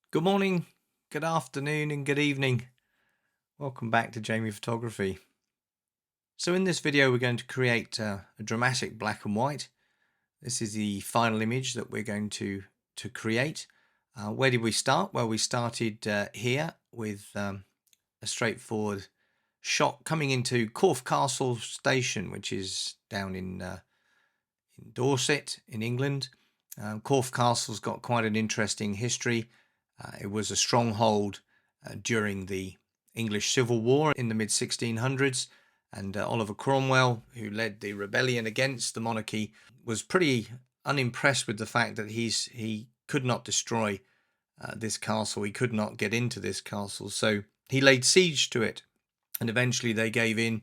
Good morning, good afternoon, and good evening. Welcome back to Jamie Photography. So in this video, we're going to create a dramatic black and white. This is the final image that we're going to create. Where did we start? Well, we started here with a straightforward shot coming into Corfe Castle Station, which is down in Dorset in England. Corfe Castle's got quite an interesting history. It was a stronghold during the English Civil War in the mid-1600s, and Oliver Cromwell, who led the rebellion against the monarchy, was pretty unimpressed with the fact that he could not destroy this castle. He could not get into this castle, so he laid siege to it, and eventually they gave in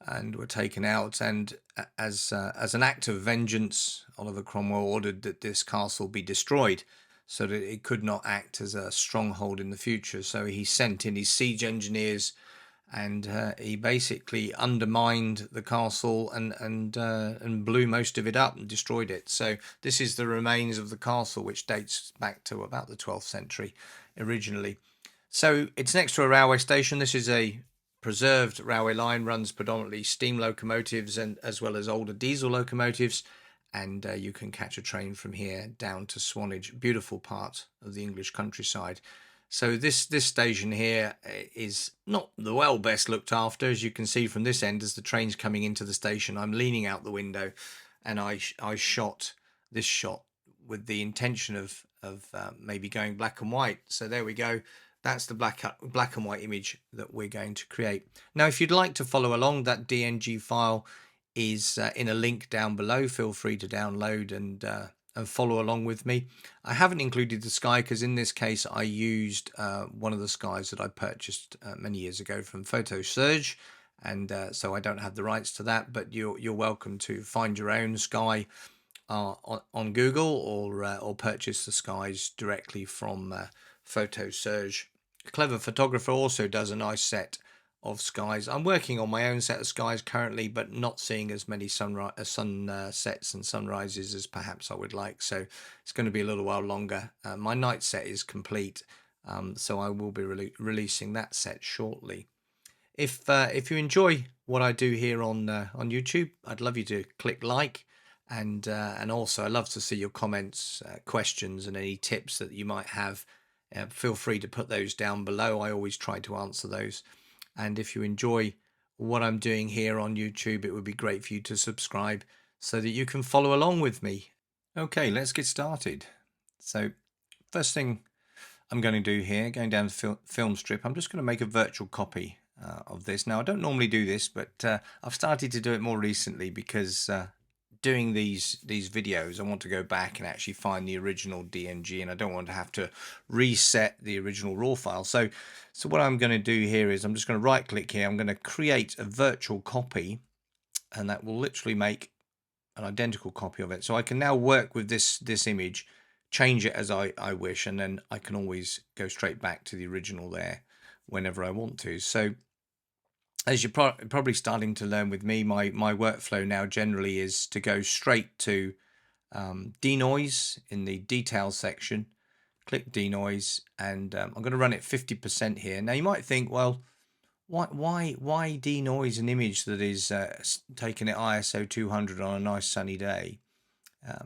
and were taken out. And as an act of vengeance, Oliver Cromwell ordered that this castle be destroyed so that it could not act as a stronghold in the future. So he sent in his siege engineers, and he basically undermined the castle and blew most of it up and destroyed it. So this is the remains of the castle, which dates back to about the 12th century originally. So it's next to a railway station. This is a preserved railway line, runs predominantly steam locomotives and as well as older diesel locomotives, and you can catch a train from here down to Swanage, beautiful part of the English countryside. So this station here is not the best looked after, as you can see from this end. As the train's coming into the station, I'm leaning out the window, and I shot this shot with the intention of maybe going black and white. So there we go. That's the black and white image that we're going to create. Now, if you'd like to follow along, that DNG file is in a link down below. Feel free to download and follow along with me. I haven't included the sky because in this case I used one of the skies that I purchased many years ago from Photosurge, and so I don't have the rights to that. But you're welcome to find your own sky on Google, or purchase the skies directly from Photosurge. Clever Photographer also does a nice set of skies. I'm working on my own set of skies currently, but not seeing as many sunsets and sunrises as perhaps I would like. So it's going to be a little while longer. My night set is complete, so I will be releasing that set shortly. If you enjoy what I do here on YouTube, I'd love you to click like, and also I love to see your comments, questions, and any tips that you might have. Feel free to put those down below. I always try to answer those. And if you enjoy what I'm doing here on YouTube, it would be great for you to subscribe so that you can follow along with me. Okay, let's get started. So first thing I'm going to do here, going down to film strip, I'm just going to make a virtual copy of this. Now, I don't normally do this, but I've started to do it more recently because doing these videos, I want to go back and actually find the original DNG, and I don't want to have to reset the original raw file. So what I'm going to do here is I'm just going to right click here. I'm going to create a virtual copy, and that will literally make an identical copy of it. So I can now work with this image, change it as I wish, and then I can always go straight back to the original there whenever I want to. So as you're probably starting to learn with me, my workflow now generally is to go straight to denoise in the detail section, click denoise, and I'm going to run it 50% here. Now you might think, well, why denoise an image that is taken at ISO 200 on a nice sunny day?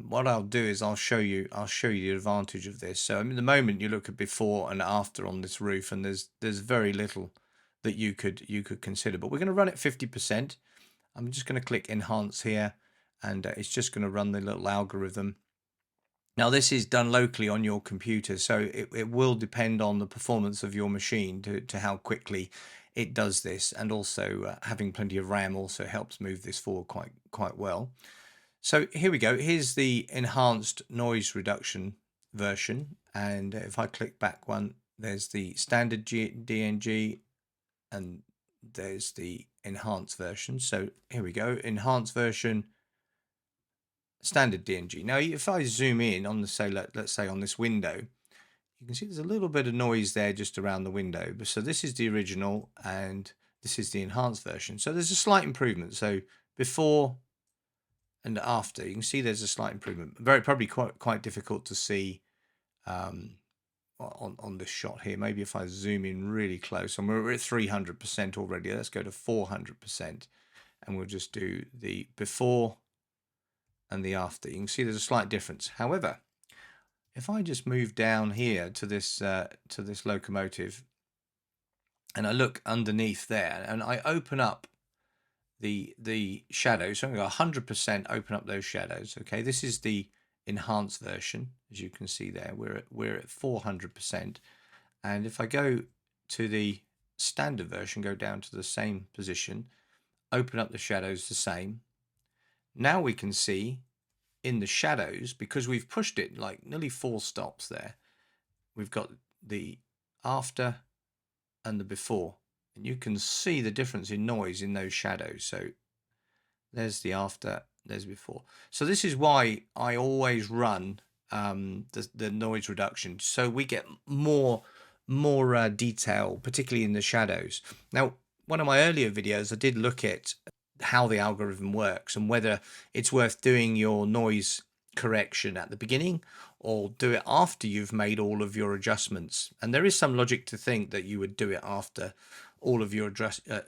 What I'll do is I'll show you the advantage of this. So at the moment you look at before and after on this roof, and there's very little that you could consider, but we're going to run it 50%. I'm just going to click enhance here, and it's just going to run the little algorithm. Now this is done locally on your computer, so it will depend on the performance of your machine to how quickly it does this, and also having plenty of RAM also helps move this forward quite well. So here we go. Here's the enhanced noise reduction version, and if I click back one, there's the standard DNG, and there's the enhanced version. So here we go, enhanced version, standard DNG. Now if I zoom in on the let's say on this window, you can see there's a little bit of noise there just around the window. So this is the original and this is the enhanced version. So there's a slight improvement. So before and after, you can see there's a slight improvement. Probably quite difficult to see on this shot here. Maybe if I zoom in really close, and we're at 300% already. Let's go to 400%, and we'll just do the before and the after. You can see there's a slight difference. However, if I just move down here to this locomotive, and I look underneath there, and I open up the shadows, so I'm going to 100% open up those shadows. Okay, this is the enhanced version. As you can see there, we're at 400%, and if I go to the standard version, go down to the same position, open up the shadows the same. Now we can see in the shadows, because we've pushed it like nearly 4 stops there, we've got the after and the before, and you can see the difference in noise in those shadows. So there's the after, there's before. So this is why I always run the noise reduction, so we get more detail, particularly in the shadows. Now, one of my earlier videos, I did look at how the algorithm works and whether it's worth doing your noise correction at the beginning or do it after you've made all of your adjustments. And there is some logic to think that you would do it after all of your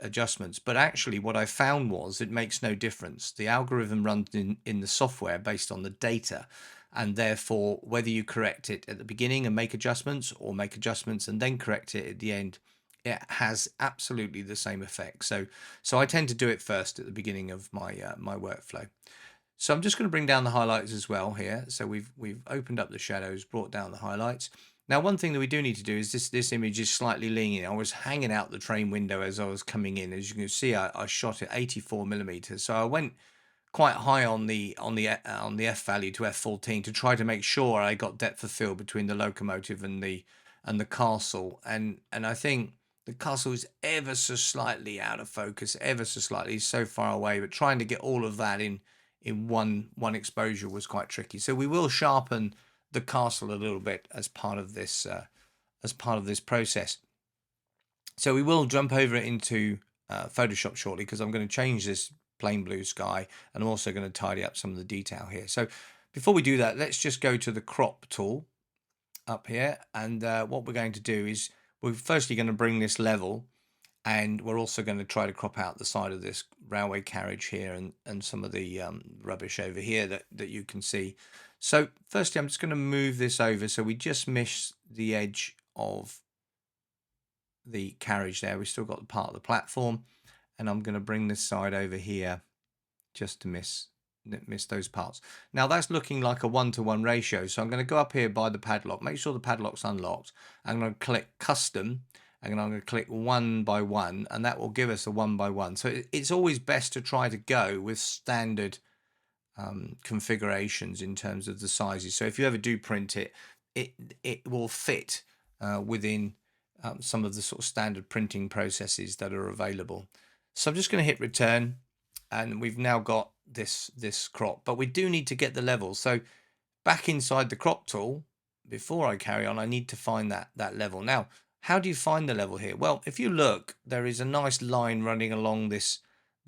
adjustments, but actually what I found was it makes no difference. The algorithm runs in the software based on the data, and therefore whether you correct it at the beginning and make adjustments, or make adjustments and then correct it at the end, it has absolutely the same effect. So I tend to do it first at the beginning of my my workflow. So I'm just going to bring down the highlights as well here. So we've opened up the shadows, brought down the highlights. Now, one thing that we do need to do is this image is slightly leaning. I was hanging out the train window as I was coming in. As you can see, I shot at 84mm. So I went quite high on the F value to F14 to try to make sure I got depth of field between the locomotive and the castle. And I think the castle is ever so slightly out of focus, ever so slightly, so far away. But trying to get all of that in one exposure was quite tricky. So we will sharpen the castle a little bit as part of this process. So we will jump over into Photoshop shortly, because I'm going to change this plain blue sky, and I'm also going to tidy up some of the detail here. So before we do that, let's just go to the crop tool up here, and what we're going to do is we're firstly going to bring this level, and we're also going to try to crop out the side of this railway carriage here and some of the rubbish over here that you can see. So firstly, I'm just going to move this over so we just miss the edge of the carriage there. We've still got the part of the platform, and I'm going to bring this side over here just to miss those parts. Now that's looking like a 1-to-1 ratio, so I'm going to go up here by the padlock, make sure the padlock's unlocked. I'm going to click custom, and I'm going to click 1 by 1, and that will give us a 1 by 1. So it's always best to try to go with standard configurations in terms of the sizes. So if you ever do print it, it will fit within some of the sort of standard printing processes that are available. So I'm just going to hit return, and we've now got this crop, but we do need to get the level. So back inside the crop tool, before I carry on, I need to find that level. Now, how do you find the level here? Well, if you look, there is a nice line running along this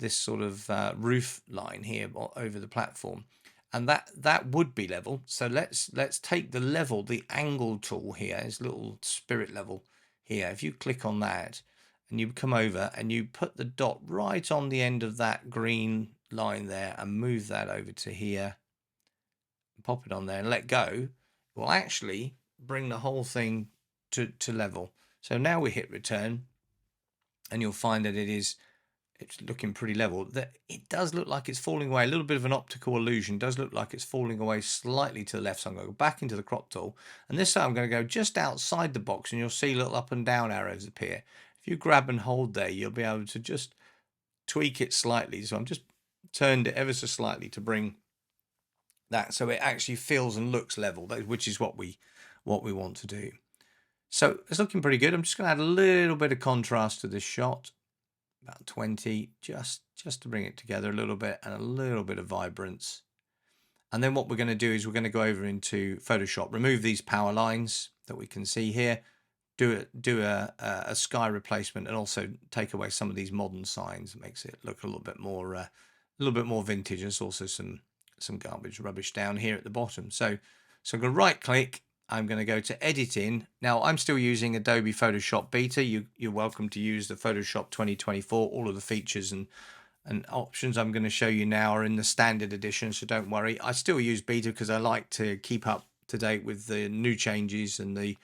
sort of roof line here over the platform, and that would be level. So let's take the level, the angle tool here, this little spirit level here. If you click on that and you come over and you put the dot right on the end of that green line there and move that over to here, pop it on there and let go, it will actually bring the whole thing to level. So now we hit return, and you'll find that it's looking pretty level. That it does look like it's falling away, a little bit of an optical illusion. It does look like it's falling away slightly to the left. So I'm going to go back into the crop tool, and this time I'm going to go just outside the box, and you'll see little up and down arrows appear. If you grab and hold there, you'll be able to just tweak it slightly. So I'm just turned it ever so slightly to bring that so it actually feels and looks level, which is what we want to do. So it's looking pretty good. I'm just going to add a little bit of contrast to this shot, about 20, just to bring it together a little bit, and a little bit of vibrance. And then what we're going to do is we're going to go over into Photoshop, remove these power lines that we can see here, do a sky replacement, and also take away some of these modern signs. It makes it look a little bit more vintage. There's also some garbage rubbish down here at the bottom. So I'm going to right click, I'm going to go to editing. Now I'm still using Adobe Photoshop Beta. You're welcome to use the Photoshop 2024. All of the features and options I'm going to show you now are in the standard edition, so don't worry. I still use Beta because I like to keep up to date with the new changes and the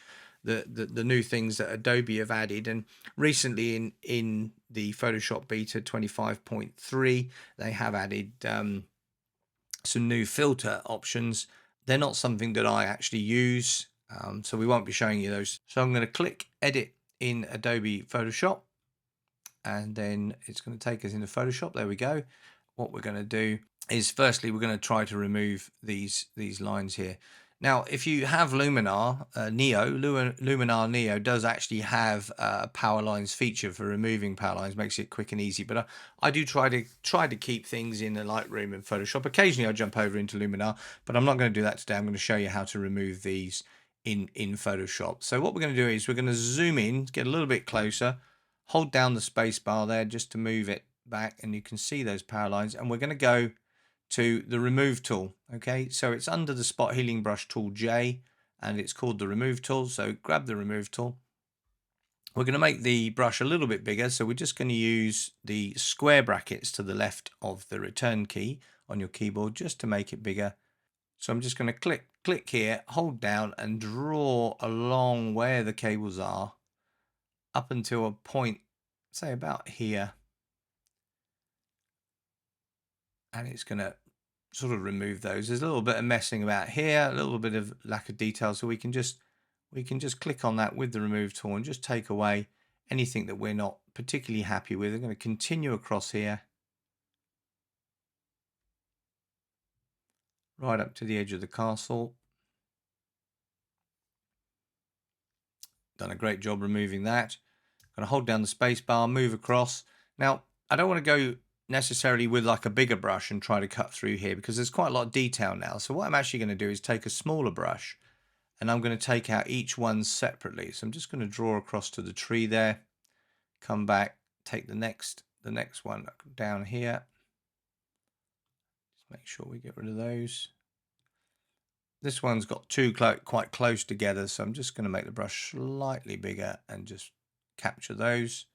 new things that Adobe have added. And recently in the Photoshop Beta 25.3, they have added some new filter options. They're not something that I actually use, so we won't be showing you those. So I'm going to click edit in Adobe Photoshop, and then it's going to take us into Photoshop. There we go. What we're going to do is, firstly, we're going to try to remove these lines here. Now, if you have Luminar Luminar Neo does actually have a power lines feature for removing power lines, makes it quick and easy. But I do try to keep things in the Lightroom and Photoshop. Occasionally, I jump over into Luminar, but I'm not going to do that today. I'm going to show you how to remove these in Photoshop. So what we're going to do is we're going to zoom in, get a little bit closer, hold down the space bar there just to move it back, and you can see those power lines. And we're going to go to the remove tool. Okay, so it's under the spot healing brush tool J, and it's called the remove tool. So grab the remove tool. We're going to make the brush a little bit bigger, so we're just going to use the square brackets to the left of the return key on your keyboard just to make it bigger. So I'm just going to click here, hold down, and draw along where the cables are up until a point, say about here. And it's going to sort of remove those. There's a little bit of messing about here, a little bit of lack of detail, so we can just click on that with the remove tool and just take away anything that we're not particularly happy with. I'm going to continue across here right up to the edge of the castle. Done a great job removing that. I'm going to hold down the space bar, move across. Now I don't want to go necessarily with like a bigger brush and try to cut through here because there's quite a lot of detail now. So what I'm actually going to do is take a smaller brush and I'm going to take out each one separately. So I'm just going to draw across to the tree there, come back, take the next one down here. Just make sure we get rid of those. This one's got two quite close together, so I'm just going to make the brush slightly bigger and just capture those.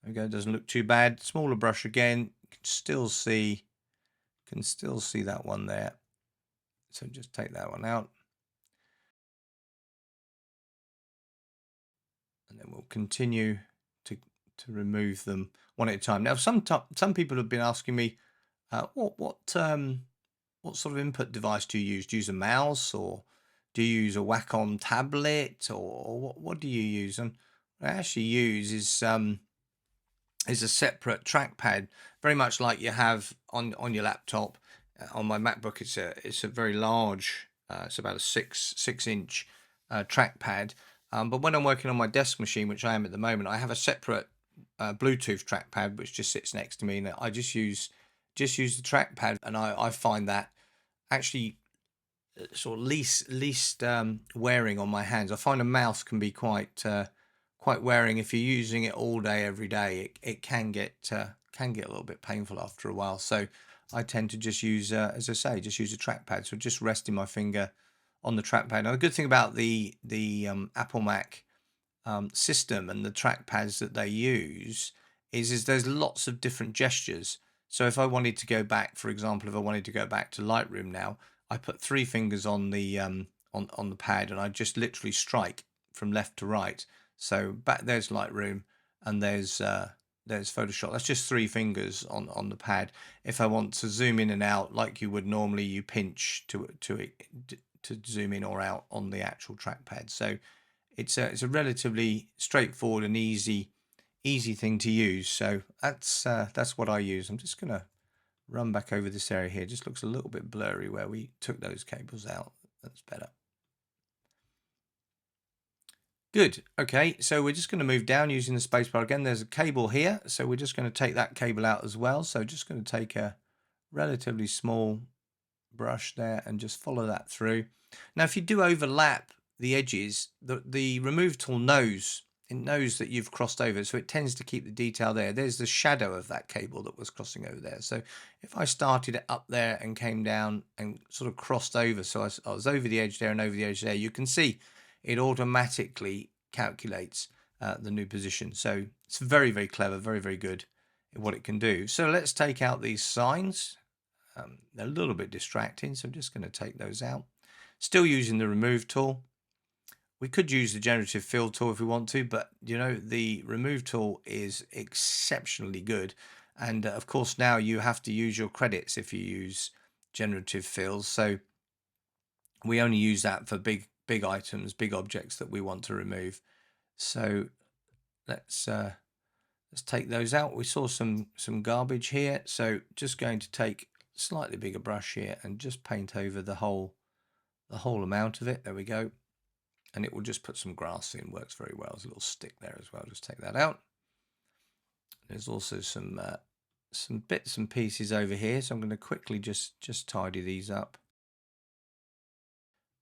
There we go, doesn't look too bad. Smaller brush again, you can still see that one there. So just take that one out. And then we'll continue to remove them one at a time. Now, some people have been asking me, what sort of input device do you use? Do you use a mouse, or do you use a Wacom tablet, or what do you use? And what I actually use is a separate trackpad, very much like you have on your laptop. On my MacBook, it's a very large, it's about a six inch trackpad. But when I'm working on my desk machine, which I am at the moment, I have a separate Bluetooth trackpad which just sits next to me, and I just use the trackpad, and I find that actually sort of least wearing on my hands. I find a mouse can be quite wearing if you're using it all day every day. It can get a little bit painful after a while. So I tend to just use, as I say, just use a trackpad. So just resting my finger on the trackpad. Now the good thing about the Apple Mac system and the trackpads that they use is there's lots of different gestures. So if I wanted to go back, for example, if I wanted to go back to Lightroom now, I put 3 fingers on the pad and I just literally strike from left to right. So back there's Lightroom and there's Photoshop. That's just 3 fingers on the pad. If I want to zoom in and out like you would normally, you pinch to zoom in or out on the actual trackpad. So it's a relatively straightforward and easy thing to use. So that's what I use. I'm just gonna run back over this area here. It just looks a little bit blurry where we took those cables out. That's better. Good. Okay, so we're just going to move down using the spacebar again. There's a cable here, so we're just going to take that cable out as well. So just going to take a relatively small brush there and just follow that through. Now, if you do overlap the edges, the remove tool knows it knows that you've crossed over, so it tends to keep the detail there. There's the shadow of that cable that was crossing over there. So if I started it up there and came down and sort of crossed over, so I was over the edge there and over the edge there, you can see it automatically calculates the new position. So it's very, very clever, very, very good at what it can do. So let's take out these signs. They're a little bit distracting, so I'm just going to take those out. Still using the remove tool. We could use the generative fill tool if we want to, but you know, the remove tool is exceptionally good. And of course, now you have to use your credits if you use generative fills. So we only use that for big items, big objects that we want to remove. So let's take those out. We saw some garbage here, so just going to take a slightly bigger brush here and just paint over the whole amount of it. There we go. And it will just put some grass in. Works very well. There's a little stick there as well. Just take that out. There's also some bits and pieces over here, so I'm going to quickly just tidy these up.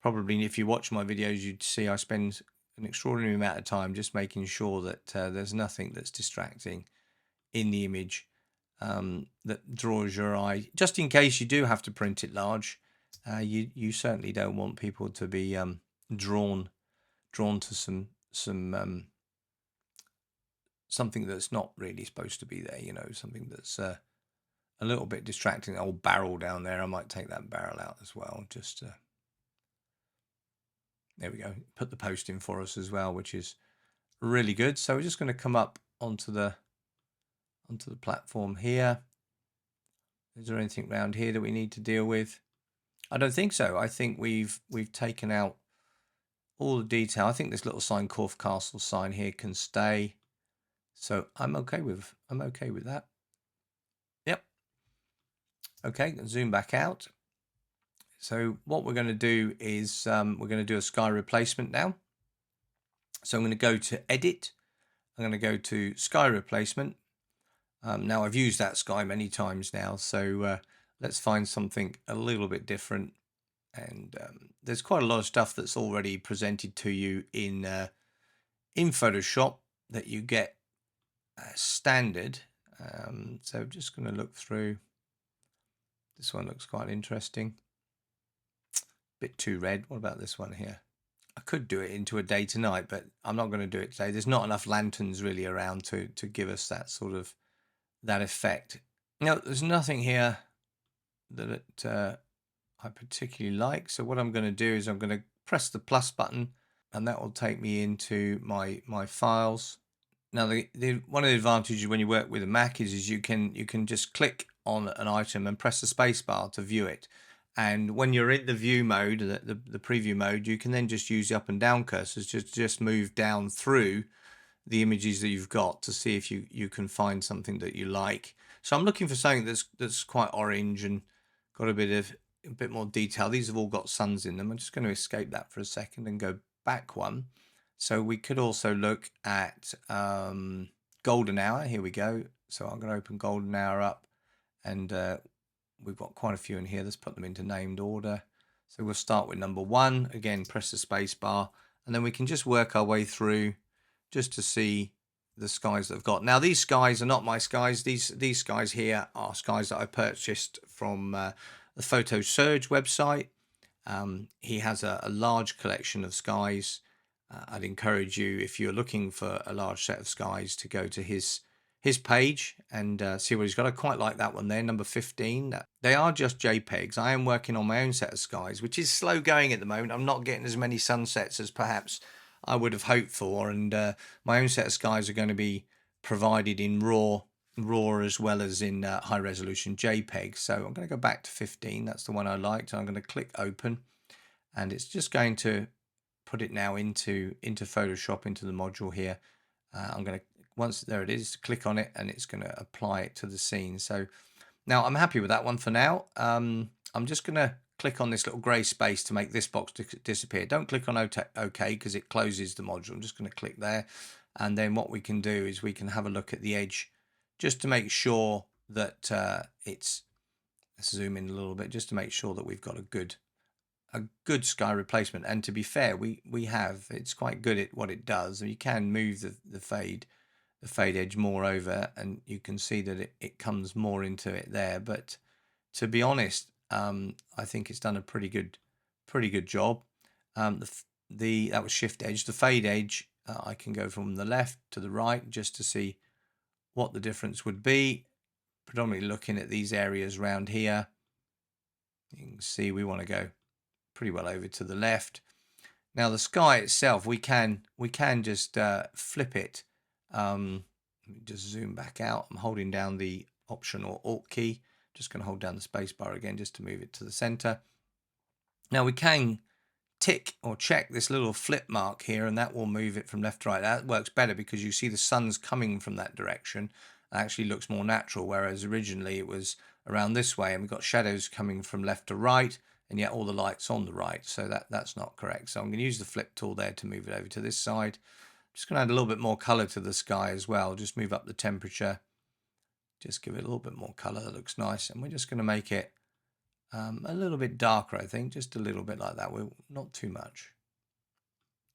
Probably if you watch my videos, you'd see I spend an extraordinary amount of time just making sure that there's nothing that's distracting in the image that draws your eye, just in case you do have to print it large. You certainly don't want people to be drawn to something that's not really supposed to be there, you know, something that's a little bit distracting. Old barrel down there, I might take that barrel out as well. Just there we go. Put the post in for us as well, which is really good. So we're just going to come up onto the platform here. Is there anything around here that we need to deal with? I don't think so. I think we've taken out all the detail. I think this little sign, Corfe Castle sign here, can stay. So I'm okay with that. Yep. Okay, zoom back out. So what we're going to do is we're going to do a sky replacement now. So I'm going to go to Edit. I'm going to go to Sky Replacement. Now I've used that sky many times now, so let's find something a little bit different. And there's quite a lot of stuff that's already presented to you in Photoshop that you get standard. So I'm just going to look through. This one looks quite interesting. Bit too red. What about this one here? I could do it into a day to night, but I'm not going to do it today. There's not enough lanterns really around to give us that sort of that effect. Now, there's nothing here that I particularly like. So what I'm going to do is I'm going to press the plus button, and that will take me into my files. Now, one of the advantages when you work with a Mac is you can just click on an item and press the space bar to view it. And when you're in the view mode, the preview mode, you can then just use the up and down cursors to just move down through the images that you've got to see if you can find something that you like. So I'm looking for something that's quite orange and got a bit more detail. These have all got suns in them. I'm just going to escape that for a second and go back one. So we could also look at golden hour. Here we go. So I'm going to open golden hour up, and we've got quite a few in here. Let's put them into named order. So we'll start with number 1. Again, press the space bar, and then we can just work our way through just to see the skies that I've got. Now, these skies are not my skies. These skies here are skies that I purchased from the Photo Surge website. He has a large collection of skies. I'd encourage you, if you're looking for a large set of skies, to go to his page and see what he's got. I quite like that one there, number 15. They are just JPEGs. I am working on my own set of skies, which is slow going at the moment. I'm not getting as many sunsets as perhaps I would have hoped for, and my own set of skies are going to be provided in raw as well as in high resolution JPEG. So I'm going to go back to 15. That's the one I liked. I'm going to click open, and it's just going to put it now into Photoshop, into the module here. I'm going to, once there it is, click on it, and it's going to apply it to the scene. So now I'm happy with that one for now. I'm just going to click on this little grey space to make this box disappear. Don't click on OK because it closes the module. I'm just going to click there, and then what we can do is we can have a look at the edge just to make sure that let's zoom in a little bit, just to make sure that we've got a good a good sky replacement. And to be fair, it's quite good at what it does. And you can move the fade edge more over, and you can see that it comes more into it there. But to be honest, I think it's done a pretty good job. That was shift edge. The fade edge, I can go from the left to the right just to see what the difference would be. Predominantly looking at these areas around here. You can see we want to go pretty well over to the left. Now the sky itself, we can just flip it. Let me just zoom back out. I'm holding down the Option or Alt key. Just going to hold down the space bar again just to move it to the center. Now we can tick or check this little flip mark here, and that will move it from left to right. That works better because you see the sun's coming from that direction. It actually looks more natural, whereas originally it was around this way, and we've got shadows coming from left to right, and yet all the light's on the right, so that's not correct. So I'm going to use the flip tool there to move it over to this side. I'm just going to add a little bit more color to the sky as well. Just move up the temperature, just give it a little bit more color. That looks nice, and we're just going to make it a little bit darker, I think, just a little bit like that. We're not too much.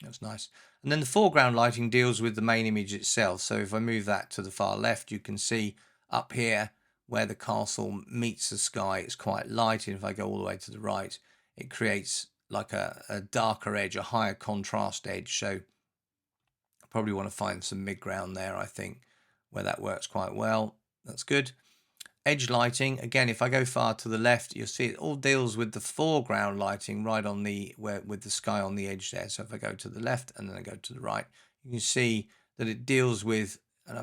That's nice. And then the foreground lighting deals with the main image itself. So if I move that to the far left, you can see up here where the castle meets the sky, it's quite light. And if I go all the way to the right, it creates like a darker edge, a higher contrast edge. So I probably want to find some mid-ground there, I think, where that works quite well. That's good. Edge lighting, again, if I go far to the left, you'll see it all deals with the foreground lighting right on with the sky on the edge there. So if I go to the left and then I go to the right, you can see that it deals with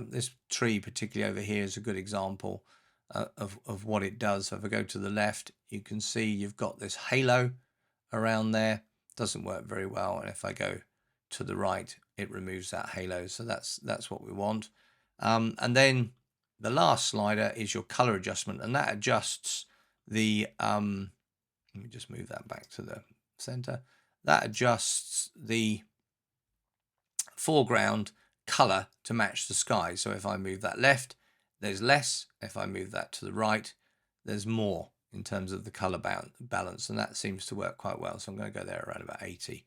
this tree, particularly over here, is a good example of what it does. So if I go to the left, you can see you've got this halo around there. Doesn't work very well. And if I go to the right, it removes that halo. So that's what we want. And then the last slider is your color adjustment, and that adjusts the let me just move that back to the center. That adjusts the foreground color to match the sky. So if I move that left, there's less. If I move that to the right, there's more in terms of the color balance, and that seems to work quite well. So I'm going to go there around about 80.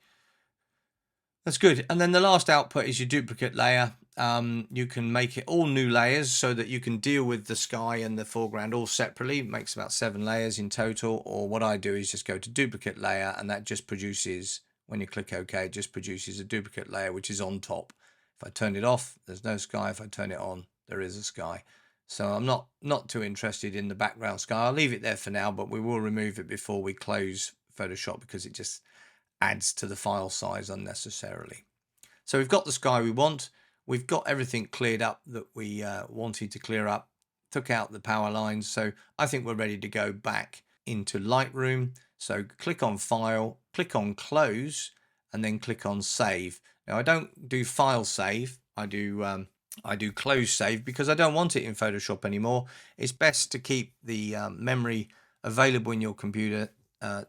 That's good. And then the last output is your duplicate layer. You can make it all new layers so that you can deal with the sky and the foreground all separately. It makes about 7 layers in total. Or what I do is just go to duplicate layer, and that just produces, when you click OK, it just produces a duplicate layer which is on top. If I turn it off, there's no sky. If I turn it on, there is a sky. So I'm not too interested in the background sky. I'll leave it there for now, but we will remove it before we close Photoshop because it just adds to the file size unnecessarily. So we've got the sky we want. We've got everything cleared up that we wanted to clear up. Took out the power lines. So I think we're ready to go back into Lightroom. So click on File, click on Close, and then click on Save. Now I don't do File Save. I do Close Save because I don't want it in Photoshop anymore. It's best to keep the memory available in your computer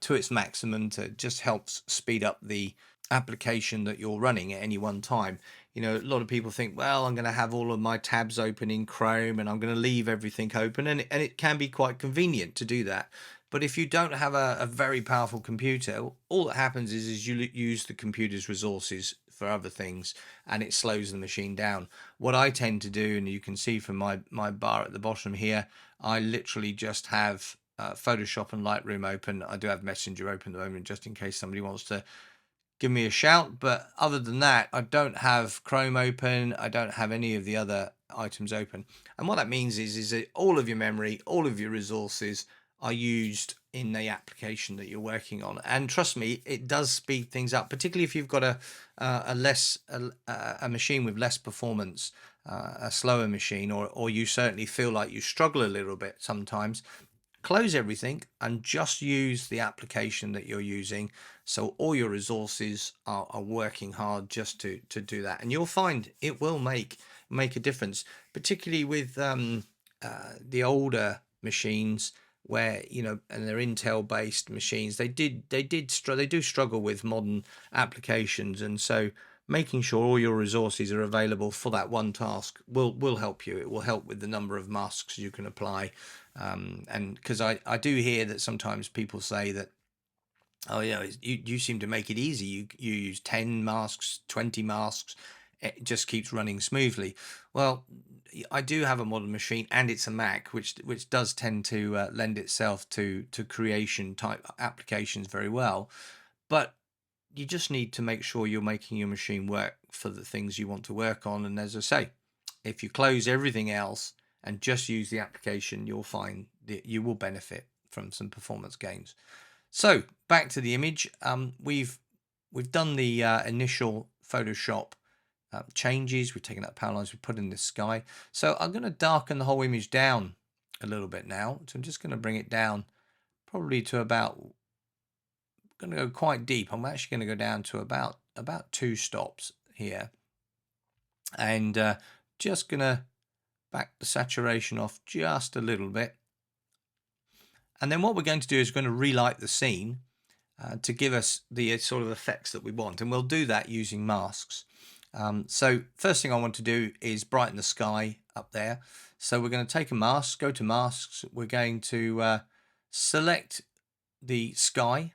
to its maximum to just helps speed up the application that you're running at any one time. You know, a lot of people think, well, I'm going to have all of my tabs open in Chrome and I'm going to leave everything open, and it can be quite convenient to do that. But if you don't have a very powerful computer, all that happens is you use the computer's resources for other things, and it slows the machine down. What I tend to do, and you can see from my bar at the bottom here, I literally just have Photoshop and Lightroom open. I do have Messenger open at the moment just in case somebody wants to give me a shout, but other than that, I don't have Chrome open. I don't have any of the other items open. And what that means is that all of your memory, all of your resources are used in the application that you're working on. And trust me, it does speed things up, particularly if you've got a machine with less performance, a slower machine, or you certainly feel like you struggle a little bit sometimes. Close everything and just use the application that you're using, so all your resources are working hard just to do that, and you'll find it will make a difference, particularly with the older machines where, you know, and they're Intel based machines. They do struggle with modern applications, and so making sure all your resources are available for that one task will help you. It will help with the number of masks you can apply. And because I do hear that sometimes people say that Oh yeah, you seem to make it easy. You use 10 masks, 20 masks. It just keeps running smoothly. Well, I do have a modern machine, and it's a Mac, which does tend to lend itself to creation type applications very well. But you just need to make sure you're making your machine work for the things you want to work on. And as I say, if you close everything else and just use the application, you'll find that you will benefit from some performance gains. So back to the image. We've done the initial Photoshop changes. We've taken out power lines. We've put in the sky. So I'm going to darken the whole image down a little bit now. So I'm just going to bring it down probably to about. Going to go quite deep. I'm actually going to go down to about 2 stops here, and just going to back the saturation off just a little bit. And then what we're going to do is we're going to relight the scene to give us the sort of effects that we want, and we'll do that using masks. So first thing I want to do is brighten the sky up there. So we're going to take a mask, go to masks. We're going to select the sky.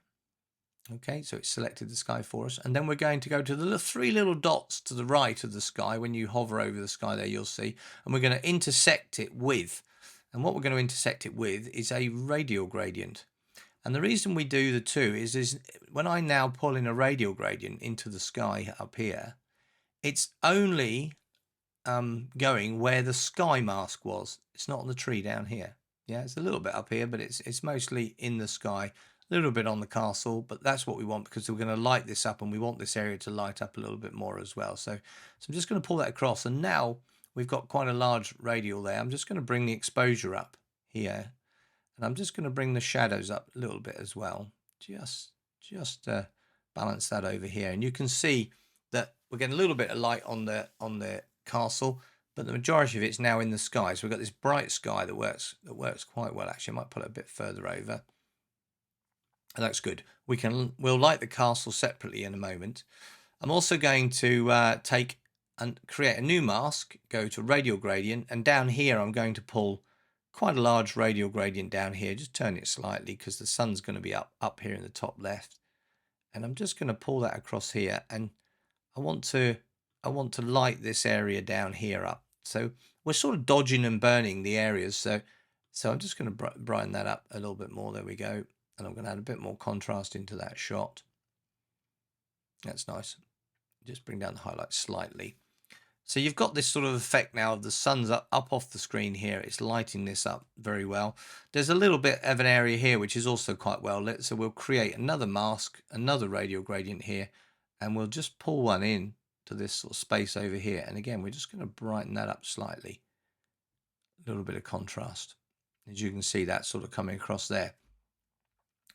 Okay, so it's selected the sky for us, and then we're going to go to the 3 little dots to the right of the sky. When you hover over the sky there, you'll see, and we're going to intersect it with, and what we're going to intersect it with is a radial gradient. And the reason we do the two is when I now pull in a radial gradient into the sky up here, it's only going where the sky mask was. It's not on the tree down here. Yeah, it's a little bit up here, but it's mostly in the sky, a little bit on the castle, but that's what we want because we're going to light this up, and we want this area to light up a little bit more as well. So I'm just going to pull that across, and now we've got quite a large radial there. I'm just going to bring the exposure up here, and I'm just going to bring the shadows up a little bit as well. Just balance that over here, and you can see that we're getting a little bit of light on the castle, but the majority of it's now in the sky. So we've got this bright sky that works quite well. Actually, I might put it a bit further over. That's good. We'll light the castle separately in a moment. I'm also going to take and create a new mask, go to radial gradient, and down here I'm going to pull quite a large radial gradient down here. Just turn it slightly because the sun's going to be up here in the top left. And I'm just going to pull that across here, and I want to light this area down here up. So we're sort of dodging and burning the areas. So I'm just going to brighten that up a little bit more. There we go. And I'm going to add a bit more contrast into that shot. That's nice. Just bring down the highlights slightly. So you've got this sort of effect now of the sun's up off the screen here. It's lighting this up very well. There's a little bit of an area here which is also quite well lit. So we'll create another mask, another radial gradient here, and we'll just pull one in to this sort of space over here. And again, we're just going to brighten that up slightly. A little bit of contrast. As you can see, that's sort of coming across there.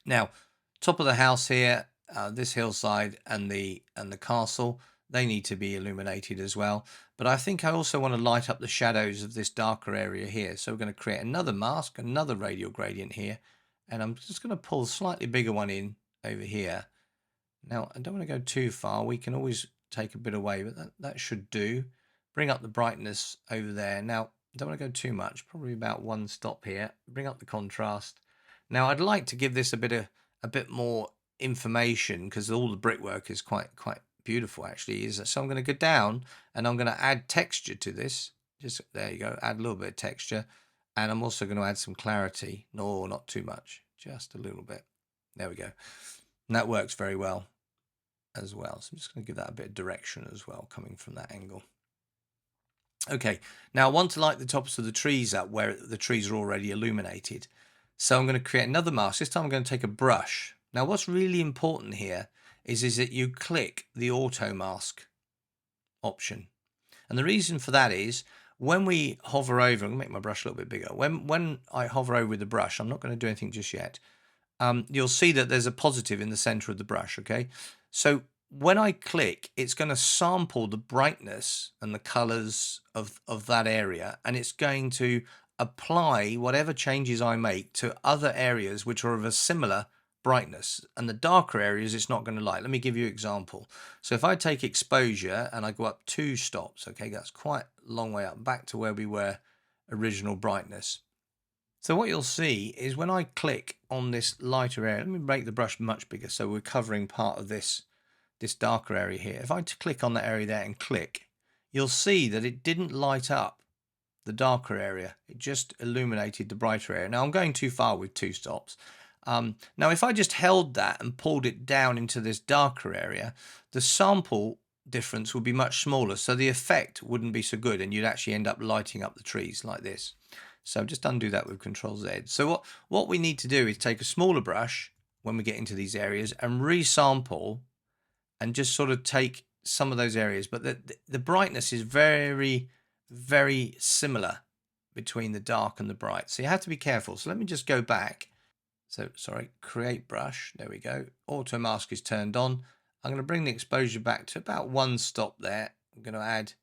Now, top of the house here, this hillside and the castle, they need to be illuminated as well. But I think I also want to light up the shadows of this darker area here. So we're going to create another mask, another radial gradient here. And I'm just going to pull a slightly bigger one in over here. Now, I don't want to go too far. We can always take a bit away, but that should do. Bring up the brightness over there. Now, I don't want to go too much, probably about 1 stop here. Bring up the contrast. Now, I'd like to give this a bit more information because all the brickwork is quite beautiful actually. So I'm going to go down and I'm going to add texture to this. Just there you go, add a little bit of texture, and I'm also going to add some clarity. No, not too much, just a little bit. There we go, and that works very well as well. So I'm just going to give that a bit of direction as well, coming from that angle. Okay, now I want to light the tops of the trees up where the trees are already illuminated. So I'm going to create another mask. This time I'm going to take a brush. Now what's really important here is that you click the auto mask option. And the reason for that is when we hover over, I'm going to make my brush a little bit bigger. When I hover over with the brush, I'm not going to do anything just yet. You'll see that there's a positive in the center of the brush, okay? So when I click, it's going to sample the brightness and the colors of that area, and it's going to apply whatever changes I make to other areas which are of a similar brightness, and the darker areas it's not going to light. Let me give you an example. So if I take exposure and I go up 2 stops, okay, that's quite a long way up, back to where we were original brightness. So what you'll see is when I click on this lighter area, let me make the brush much bigger so we're covering part of this darker area here. If I click on that area there and click, you'll see that it didn't light up the darker area. It just illuminated the brighter area. Now I'm going too far with two stops. Now if I just held that and pulled it down into this darker area, the sample difference would be much smaller, so the effect wouldn't be so good and you'd actually end up lighting up the trees like this. So just undo that with Control Z. So what we need to do is take a smaller brush when we get into these areas and resample and just sort of take some of those areas. But the brightness is very, very similar between the dark and the bright. So you have to be careful. So let me just go back. So sorry, create brush. There we go. Auto mask is turned on. I'm going to bring the exposure back to about 1 stop there. I'm going to add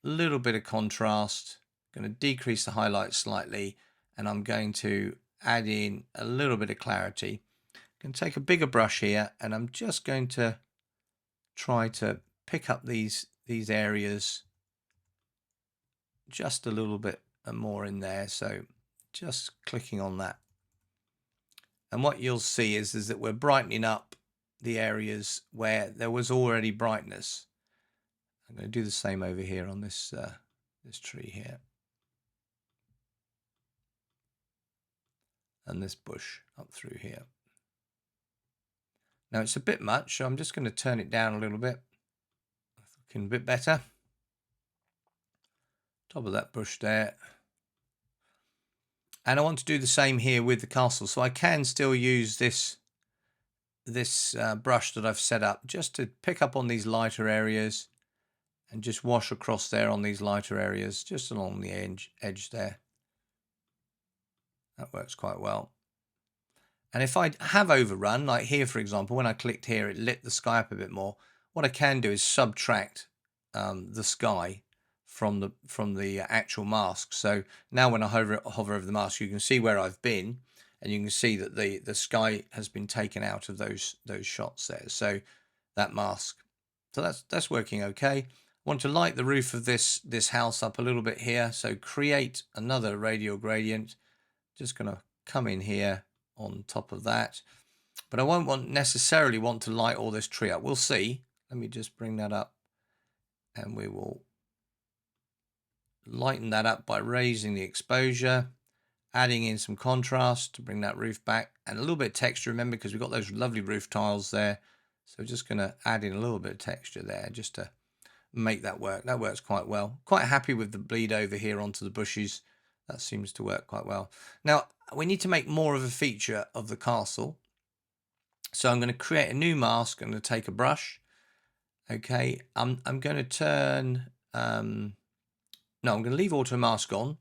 a little bit of contrast. I'm going to decrease the highlights slightly, and I'm going to add in a little bit of clarity. I'm going to take a bigger brush here, and I'm just going to try to pick up these areas just a little bit more in there. So just clicking on that. And what you'll see is that we're brightening up the areas where there was already brightness. I'm going to do the same over here on this this tree here. And this bush up through here. Now it's a bit much, so I'm just going to turn it down a little bit. Looking a bit better. Top of that bush there. And I want to do the same here with the castle, so I can still use this brush that I've set up just to pick up on these lighter areas and just wash across there on these lighter areas, just along the edge there. That works quite well. And if I have overrun, like here, for example, when I clicked here, it lit the sky up a bit more. What I can do is subtract the sky from the actual mask. So now when I hover over the mask, you can see where I've been, and you can see that the sky has been taken out of those shots there. So that mask. So that's working okay. I want to light the roof of this house up a little bit here. So create another radial gradient. Just going to come in here on top of that, but I won't necessarily want to light all this tree up. We'll see. Let me just bring that up, and we will lighten that up by raising the exposure, adding in some contrast to bring that roof back, and a little bit of texture, remember, because we've got those lovely roof tiles there. So just going to add in a little bit of texture there just to make that work. That works quite well. Quite happy with the bleed over here onto the bushes. That seems to work quite well. Now we need to make more of a feature of the castle. So I'm going to create a new mask. I'm going to take a brush. Okay, I'm going to turn. No, I'm going to leave auto mask on.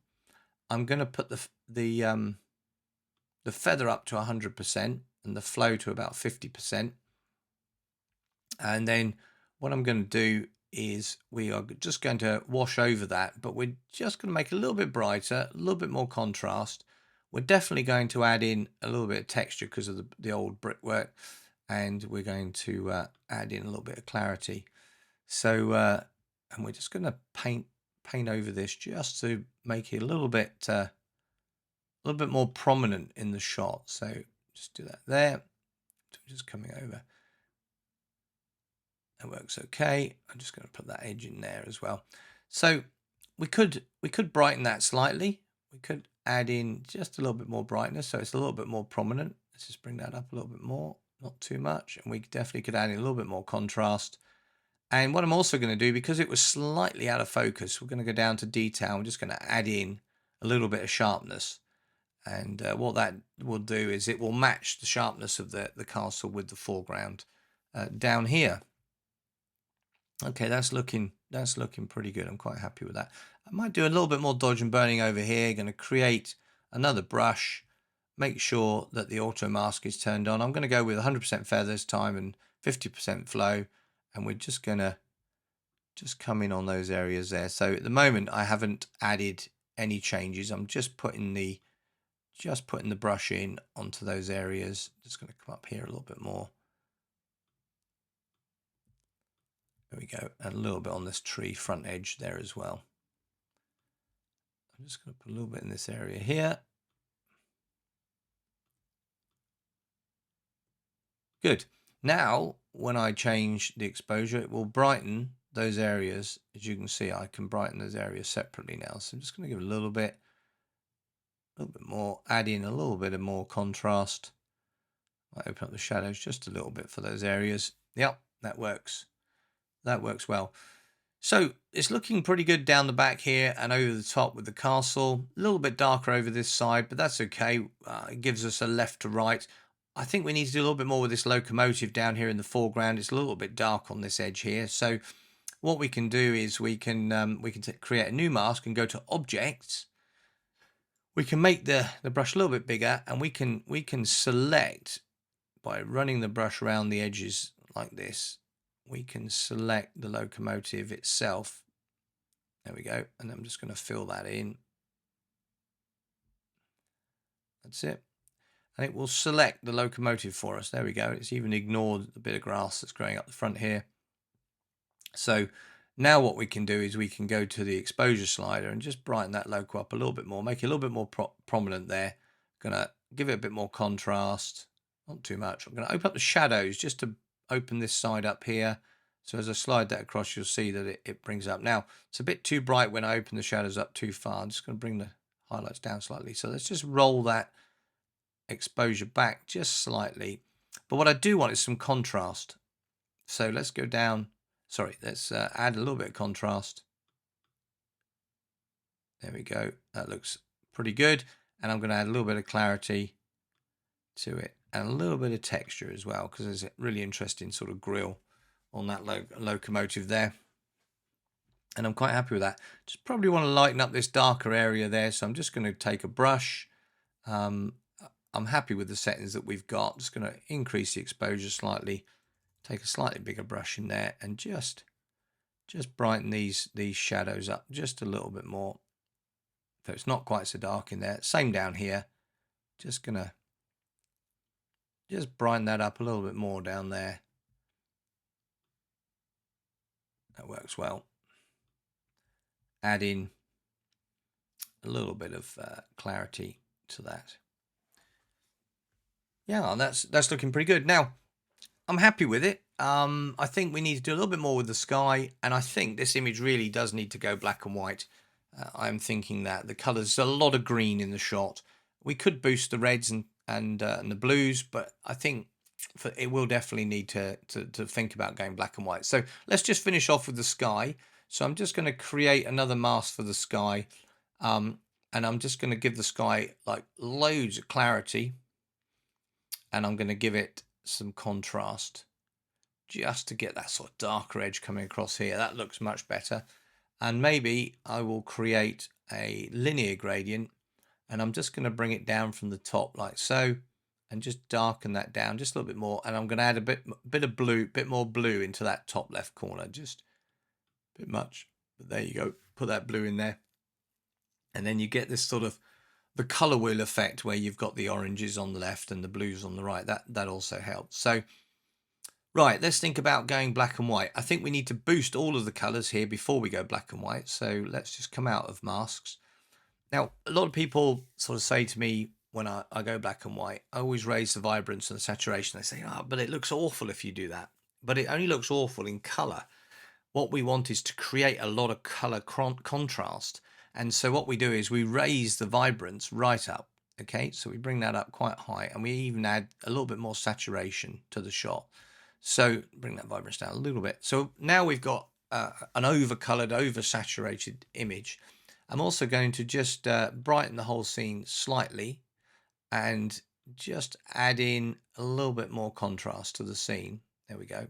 I'm going to put the feather up to 100% and the flow to about 50%. And then what I'm going to do is we are just going to wash over that, but we're just going to make it a little bit brighter, a little bit more contrast. We're definitely going to add in a little bit of texture because of the old brickwork, and we're going to add in a little bit of clarity. So and we're just going to paint over this just to make it a little bit more prominent in the shot. So just do that there. Just coming over. That works okay. I'm just going to put that edge in there as well. So we could brighten that slightly. We could add in just a little bit more brightness, so it's a little bit more prominent. Let's just bring that up a little bit more, not too much. And we definitely could add in a little bit more contrast. And what I'm also going to do, because it was slightly out of focus, we're going to go down to detail. I'm just going to add in a little bit of sharpness. And what that will do is it will match the sharpness of the castle with the foreground down here. Okay, that's looking pretty good. I'm quite happy with that. I might do a little bit more dodge and burning over here. Going to create another brush. Make sure that the auto mask is turned on. I'm going to go with 100% feather this time and 50% flow, and we're just going to come in on those areas there. So at the moment I haven't added any changes. I'm just putting the brush in onto those areas. Just going to come up here a little bit more. There we go, and a little bit on this tree front edge there as well. I'm just going to put a little bit in this area here. Good. Now, when I change the exposure, it will brighten those areas. As you can see, I can brighten those areas separately now. So I'm just going to give a little bit more, add in a little bit of more contrast. I open up the shadows just a little bit for those areas. Yep, that works. That works well. So it's looking pretty good down the back here and over the top with the castle. A little bit darker over this side, but that's okay. It gives us a left to right. I think we need to do a little bit more with this locomotive down here in the foreground. It's a little bit dark on this edge here. So what we can do is we can create a new mask and go to Objects. We can make the brush a little bit bigger, and we can select by running the brush around the edges like this. We can select the locomotive itself. There we go. And I'm just going to fill that in. That's it. And it will select the locomotive for us. There we go. It's even ignored the bit of grass that's growing up the front here. So now what we can do is we can go to the exposure slider and just brighten that loco up a little bit more, make it a little bit more prominent there. Going to give it a bit more contrast, not too much. I'm going to open up the shadows just to open this side up here. So as I slide that across, you'll see that it brings up. Now, it's a bit too bright when I open the shadows up too far. I'm just going to bring the highlights down slightly. So let's just roll that exposure back just slightly. But what I do want is some contrast. So let's go down. Sorry, let's add a little bit of contrast. There we go. That looks pretty good. And I'm going to add a little bit of clarity to it and a little bit of texture as well, because there's a really interesting sort of grill on that locomotive there. And I'm quite happy with that. Just probably want to lighten up this darker area there. So I'm just going to take a brush. I'm happy with the settings that we've got. Just going to increase the exposure slightly. Take a slightly bigger brush in there and just brighten these shadows up just a little bit more. So it's not quite so dark in there. Same down here. Just going to just brighten that up a little bit more down there. That works well. Add in a little bit of clarity to that. Yeah, that's looking pretty good. Now, I'm happy with it. I think we need to do a little bit more with the sky, and I think this image really does need to go black and white. I'm thinking that the colours, there's a lot of green in the shot. We could boost the reds and the blues, but I think it will definitely need to think about going black and white. So let's just finish off with the sky. So I'm just going to create another mask for the sky, and I'm just going to give the sky like loads of clarity, and I'm going to give it some contrast just to get that sort of darker edge coming across here. That looks much better. And maybe I will create a linear gradient, and I'm just going to bring it down from the top like so, and just darken that down just a little bit more. And I'm going to add a bit of blue, bit more blue into that top left corner, just a bit much, but there you go. Put that blue in there, and then you get this sort of the color wheel effect where you've got the oranges on the left and the blues on the right. That also helps. So right, let's think about going black and white. I think we need to boost all of the colors here before we go black and white. So let's just come out of masks. Now, a lot of people sort of say to me when I go black and white, I always raise the vibrance and the saturation. They say, oh, but it looks awful if you do that. But it only looks awful in color. What we want is to create a lot of color contrast. And so what we do is we raise the vibrance right up. Okay, so we bring that up quite high, and we even add a little bit more saturation to the shot. So bring that vibrance down a little bit. So now we've got an over-colored, over-saturated image. I'm also going to just brighten the whole scene slightly and just add in a little bit more contrast to the scene. There we go.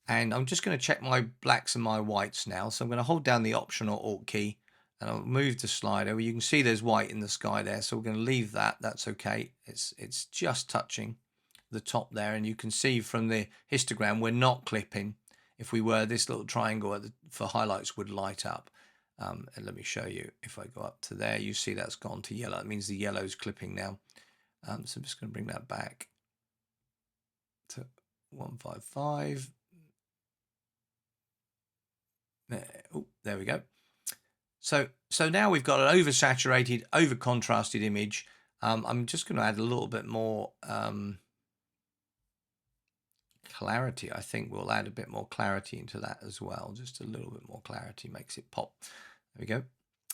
And I'm just going to check my blacks and my whites now. So I'm going to hold down the Option or Alt key, and I'll move the slider. You can see there's white in the sky there. So we're going to leave that. That's okay. It's just touching the top there, and you can see from the histogram we're not clipping. If we were, this little triangle for highlights would light up. And let me show you. If I go up to there, you see that's gone to yellow. That means the yellow is clipping now. So I'm just going to bring that back to 155. Oh, there we go. So now we've got an oversaturated, over-contrasted image. I'm just going to add a little bit more clarity. I think we'll add a bit more clarity into that as well. Just a little bit more clarity makes it pop. There we go.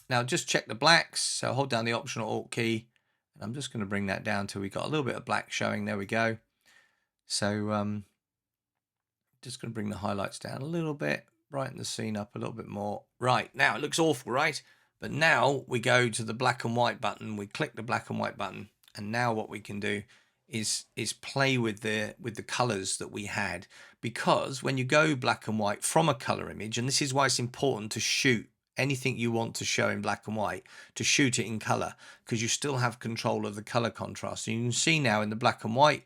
Now just check the blacks. So hold down the Option or Alt key, and I'm just going to bring that down till we got a little bit of black showing. There we go. So just going to bring the highlights down a little bit, brighten the scene up a little bit more. Right, now it looks awful, right? But now we go to the black and white button. We click the black and white button, and now what we can do is play with the colors that we had, because when you go black and white from a color image, and this is why it's important to shoot anything you want to show in black and white, to shoot it in color, because you still have control of the color contrast. And you can see now in the black and white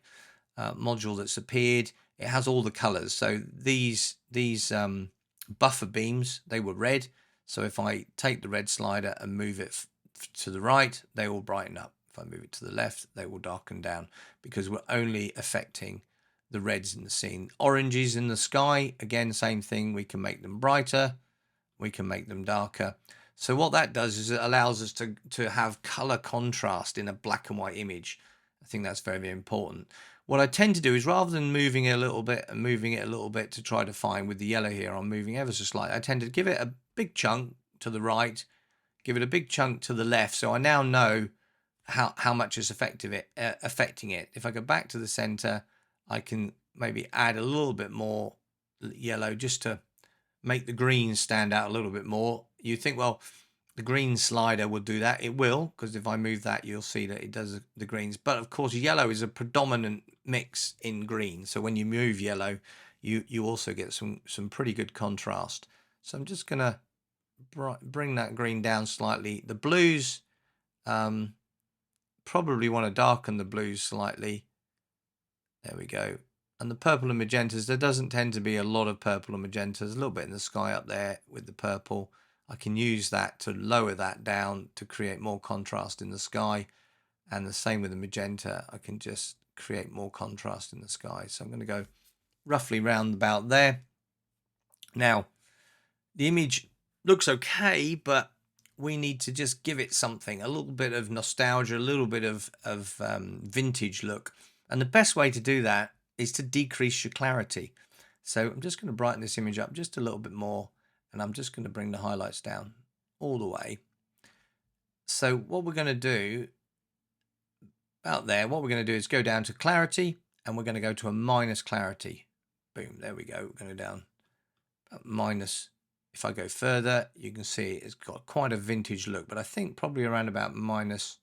module that's appeared, it has all the colors. So these buffer beams, they were red. So if I take the red slider and move it to the right, they will brighten up. If I move it to the left, they will darken down, because we're only affecting the reds in the scene. Oranges in the sky, again, same thing. We can make them brighter, we can make them darker. So what that does is it allows us to have color contrast in a black and white image. I think that's very, very important. What I tend to do is, rather than moving it a little bit and moving it a little bit to try to find with the yellow here, I'm moving ever so slightly. I tend to give it a big chunk to the right, give it a big chunk to the left. So I now know how much is affecting it. If I go back to the center, I can maybe add a little bit more yellow just to make the green stand out a little bit more. You think, well, the green slider will do that. It will, because if I move that, you'll see that it does the greens. But of course, yellow is a predominant mix in green. So when you move yellow, you also get some pretty good contrast. So I'm just going to bring that green down slightly. The blues, probably want to darken the blues slightly. There we go. And the purple and magentas, there doesn't tend to be a lot of purple and magentas. A little bit in the sky up there with the purple. I can use that to lower that down to create more contrast in the sky. And the same with the magenta. I can just create more contrast in the sky. So I'm going to go roughly round about there. Now, the image looks okay, but we need to just give it something, a little bit of nostalgia, a little bit of vintage look. And the best way to do that is to decrease your clarity. So I'm just going to brighten this image up just a little bit more, and I'm just going to bring the highlights down all the way. So what we're going to do about there, what we're going to do is go down to clarity, and we're going to go to a minus clarity. Boom, there we go. We're going to go down minus. If I go further, you can see it's got quite a vintage look, but I think probably around about minus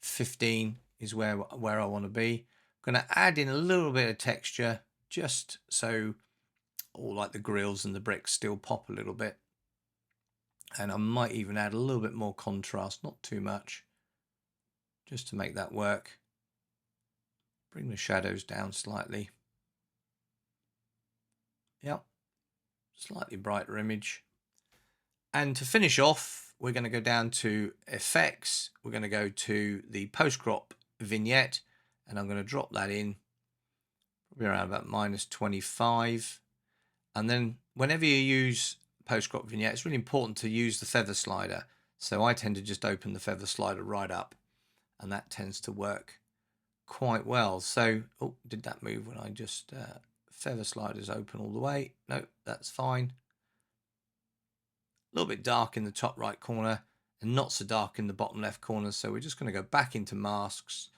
15 is where I want to be. I'm going to add in a little bit of texture, just so all like the grills and the bricks still pop a little bit. And I might even add a little bit more contrast, not too much, just to make that work. Bring the shadows down slightly. Yep. Slightly brighter image. And to finish off, we're going to go down to effects. We're going to go to the post crop vignette, and I'm going to drop that in probably around about minus 25. And then whenever you use post crop vignette, it's really important to use the feather slider. So I tend to just open the feather slider right up, and that tends to work quite well. So, oh, did that move when I just feather sliders open all the way? No, that's fine. A little bit dark in the top right corner and not so dark in the bottom left corner. So we're just going to go back into masks.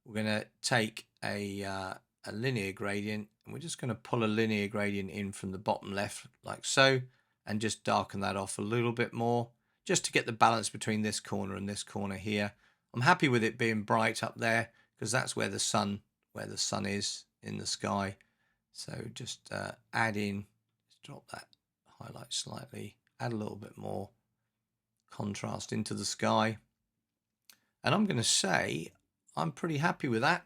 We're going to take a linear gradient, and we're just going to pull a linear gradient in from the bottom left like so, and just darken that off a little bit more, just to get the balance between this corner and this corner here. I'm happy with it being bright up there, because that's where the sun is in the sky. So just add in, drop that highlight slightly, add a little bit more contrast into the sky. And I'm going to say I'm pretty happy with that.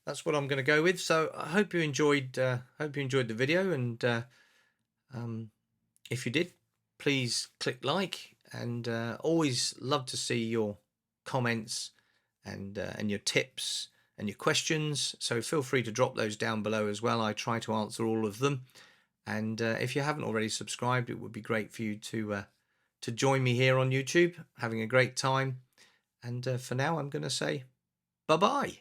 That's what I'm going to go with. So I hope you enjoyed the video, and if you did, please click like, and always love to see your comments and your tips and your questions. So feel free to drop those down below as well. I try to answer all of them. And if you haven't already subscribed, it would be great for you to join me here on YouTube, having a great time. And for now, I'm going to say bye-bye.